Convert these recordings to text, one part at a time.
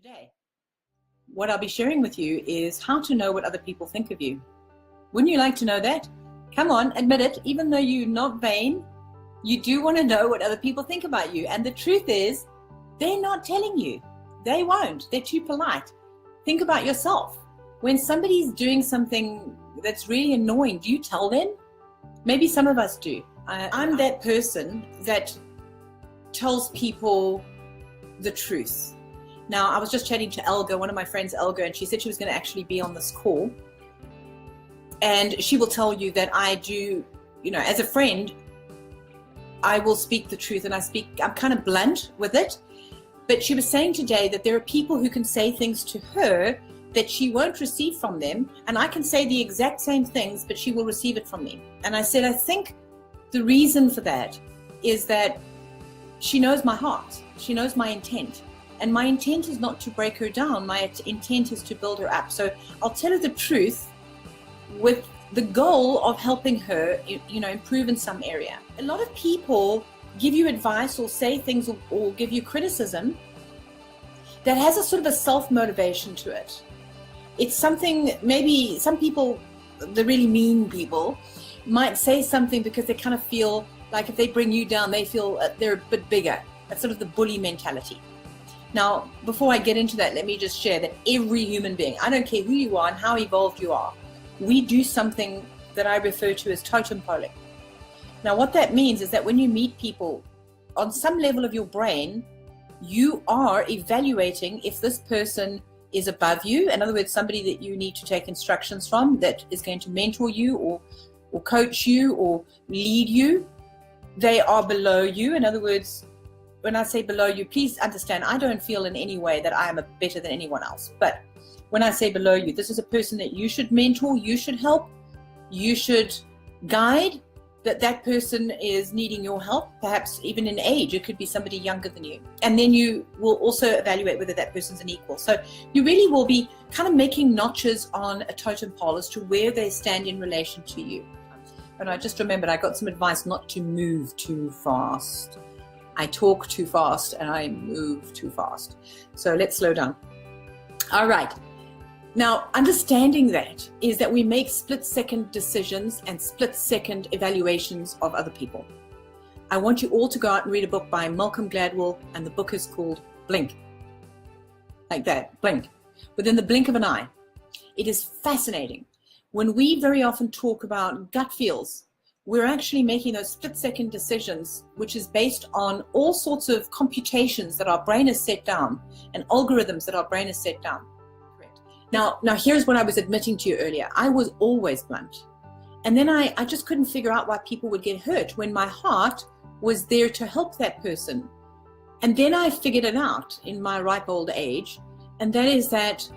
today. What I'll be sharing with you is how to know what other people think of you. Wouldn't you like to know that? Come on, admit it. Even though you're not vain, you do want to know what other people think about you. And the truth is, they're not telling you. They won't. They're too polite. Think about yourself. When somebody's doing something that's really annoying, do you tell them? Maybe some of us do. I'm that person that tells people the truth. Now, I was just chatting to Elga, one of my friends, Elga, and she said she was going to actually be on this call. And she will tell you that I do, as a friend, I will speak the truth, and I'm kind of blunt with it. But she was saying today that there are people who can say things to her that she won't receive from them, and I can say the exact same things, but she will receive it from me. And I said, I think the reason for that is that she knows my heart. She knows my intent. And my intent is not to break her down. My intent is to build her up. So I'll tell her the truth with the goal of helping her, improve in some area. A lot of people give you advice or say things or give you criticism that has a sort of a self-motivation to it. It's something, maybe some people, the really mean people, might say something because they kind of feel like if they bring you down, they feel they're a bit bigger. That's sort of the bully mentality. Now, before I get into that, let me just share that every human being, I don't care who you are and how evolved you are, we do something that I refer to as totem polling. Now, what that means is that when you meet people, on some level of your brain, you are evaluating if this person is above you. In other words, somebody that you need to take instructions from, that is going to mentor you or coach you or lead you. They are below you. In other words, when I say below you, please understand, I don't feel in any way that I am better than anyone else. But when I say below you, this is a person that you should mentor, you should help, you should guide, that person is needing your help, perhaps even in age. It could be somebody younger than you. And then you will also evaluate whether that person's an equal. So you really will be kind of making notches on a totem pole as to where they stand in relation to you. And I just remembered I got some advice not to move too fast. I talk too fast and I move too fast. So let's slow down. All right. Now, understanding that is that we make split-second decisions and split-second evaluations of other people. I want you all to go out and read a book by Malcolm Gladwell, and the book is called Blink. Like that, blink. Within the blink of an eye. It is fascinating. When we very often talk about gut feels, we're actually making those split-second decisions, which is based on all sorts of computations that our brain has set down and algorithms that our brain has set down. Now here's what I was admitting to you earlier. I was always blunt. And then I just couldn't figure out why people would get hurt when my heart was there to help that person. And then I figured it out in my ripe old age. And that is that,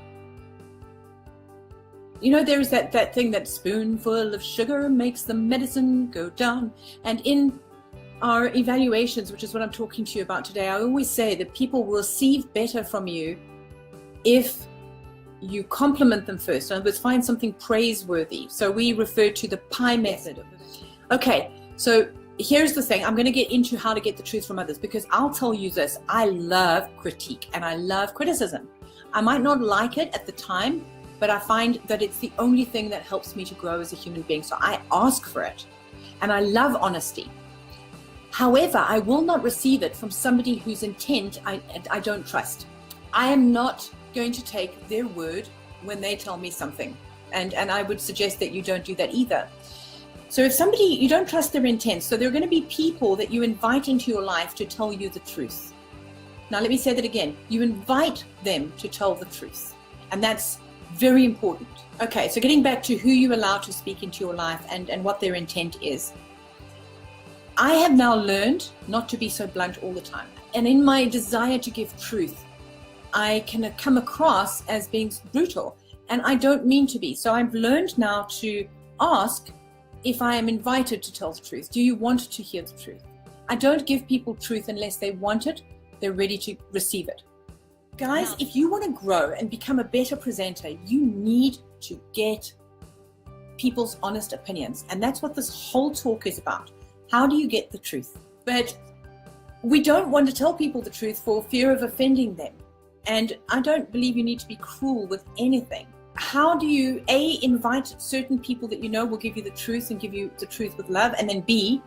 there's that thing, that spoonful of sugar makes the medicine go down. And in our evaluations, which is what I'm talking to you about today, I always say that people will receive better from you if you compliment them first. In other words, find something praiseworthy. So we refer to the pie method. Okay, so here's the thing. I'm going to get into how to get the truth from others, because I'll tell you this. I love critique and I love criticism. I might not like it at the time, but I find that it's the only thing that helps me to grow as a human being. So I ask for it, and I love honesty. However, I will not receive it from somebody whose intent I don't trust. I am not going to take their word when they tell me something. And I would suggest that you don't do that either. So if somebody, you don't trust their intent, so there are going to be people that you invite into your life to tell you the truth. Now let me say that again. You invite them to tell the truth. And that's very important. Okay, so getting back to who you allow to speak into your life and what their intent is. I have now learned not to be so blunt all the time. And in my desire to give truth, I can come across as being brutal, and I don't mean to be. So I've learned now to ask if I am invited to tell the truth. Do you want to hear the truth? I don't give people truth unless they want it, they're ready to receive it. Guys, if you want to grow and become a better presenter, you need to get people's honest opinions. And that's what this whole talk is about. How do you get the truth? But we don't want to tell people the truth for fear of offending them. And I don't believe you need to be cruel with anything. How do you, A, invite certain people that you know will give you the truth and give you the truth with love, and then B,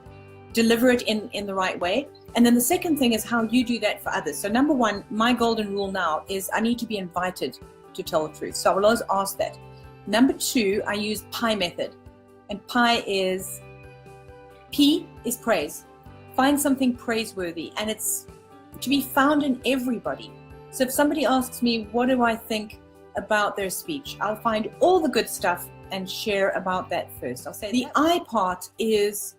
deliver it in the right way? And then the second thing is how you do that for others. So number one, my golden rule now is I need to be invited to tell the truth. So I will always ask that. Number two, I use PI method. And PI is, P is praise. Find something praiseworthy, and it's to be found in everybody. So if somebody asks me, what do I think about their speech? I'll find all the good stuff and share about that first. I'll say the I part is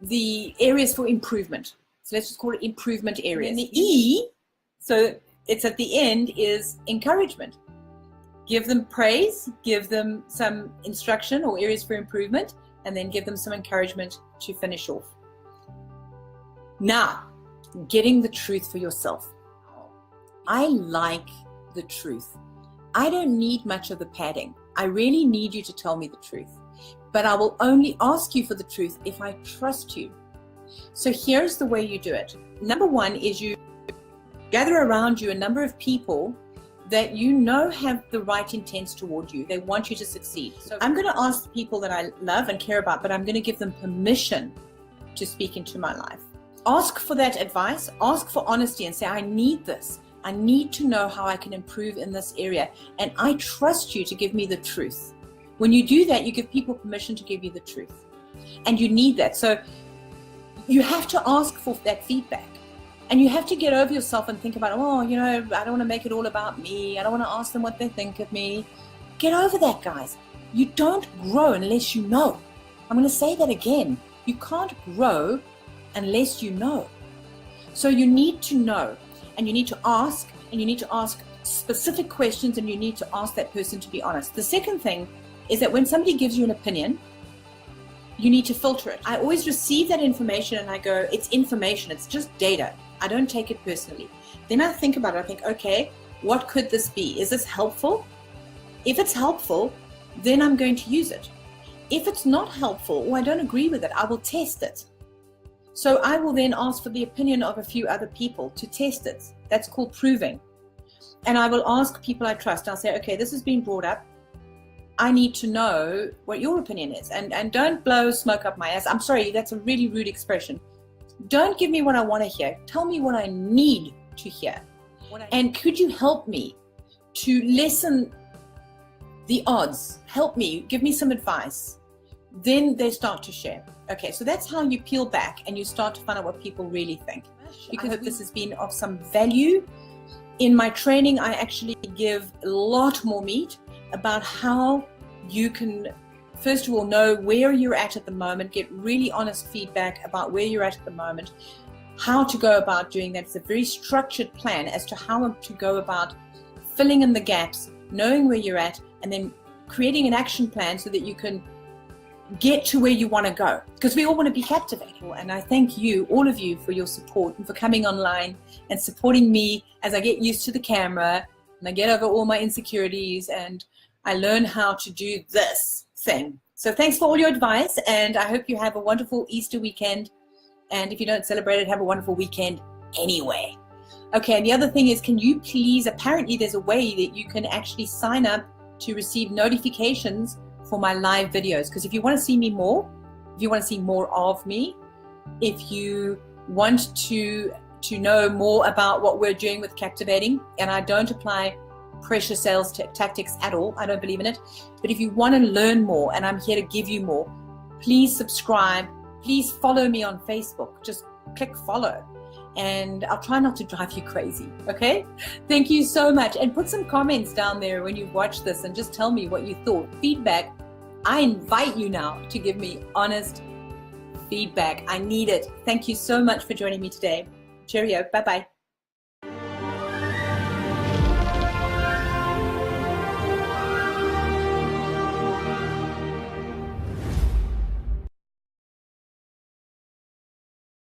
the areas for improvement. So let's just call it improvement areas. And the E, so it's at the end, is encouragement. Give them praise, give them some instruction or areas for improvement, and then give them some encouragement to finish off. Now, getting the truth for yourself. I like the truth. I don't need much of the padding. I really need you to tell me the truth. But I will only ask you for the truth if I trust you. So here's the way you do it. Number one is you gather around you a number of people that you know have the right intents toward you. They want you to succeed. So I'm going to ask the people that I love and care about, but I'm going to give them permission to speak into my life. Ask for that advice, ask for honesty, and say, I need this. I need to know how I can improve in this area. And I trust you to give me the truth. When you do that, you give people permission to give you the truth. And you need that. So you have to ask for that feedback. And you have to get over yourself and think about, oh, you know, I don't want to make it all about me. I don't want to ask them what they think of me. Get over that, guys. You don't grow unless you know. I'm going to say that again. You can't grow unless you know. So you need to know, and you need to ask, and you need to ask specific questions, and you need to ask that person to be honest. The second thing is that when somebody gives you an opinion, you need to filter it. I always receive that information and I go, it's information, it's just data. I don't take it personally. Then I think about it, I think, okay, what could this be? Is this helpful? If it's helpful, then I'm going to use it. If it's not helpful or I don't agree with it, I will test it. So I will then ask for the opinion of a few other people to test it. That's called proving. And I will ask people I trust. I'll say, okay, this has been brought up. I need to know what your opinion is. And don't blow smoke up my ass. I'm sorry, that's a really rude expression. Don't give me what I want to hear. Tell me what I need to hear. And could you help me to lessen the odds? Help me, give me some advice. Then they start to share. Okay, so that's how you peel back and you start to find out what people really think. I hope this has been of some value. In my training, I actually give a lot more meat about how you can, first of all, know where you're at the moment, get really honest feedback about where you're at the moment, how to go about doing that. It's a very structured plan as to how to go about filling in the gaps, knowing where you're at, and then creating an action plan so that you can get to where you want to go, because we all want to be captivated. And I thank you, all of you, for your support and for coming online and supporting me as I get used to the camera and I get over all my insecurities and I learn how to do this thing. So thanks for all your advice, and I hope you have a wonderful Easter weekend. And if you don't celebrate it, have a wonderful weekend anyway. Okay, and the other thing is, can you please, apparently there's a way that you can actually sign up to receive notifications for my live videos, because if you want to see me more, if you want to see more of me, if you want to know more about what we're doing with Captivating, and I don't apply pressure sales tactics at all, I don't believe in it, but if you want to learn more and I'm here to give you more, please subscribe, please follow me on Facebook, just click follow, and I'll try not to drive you crazy. Okay, thank you so much, and put some comments down there when you watch this and just tell me what you thought. Feedback, I invite you now to give me honest feedback. I need it. Thank you so much for joining me today. Cheerio. Bye-bye.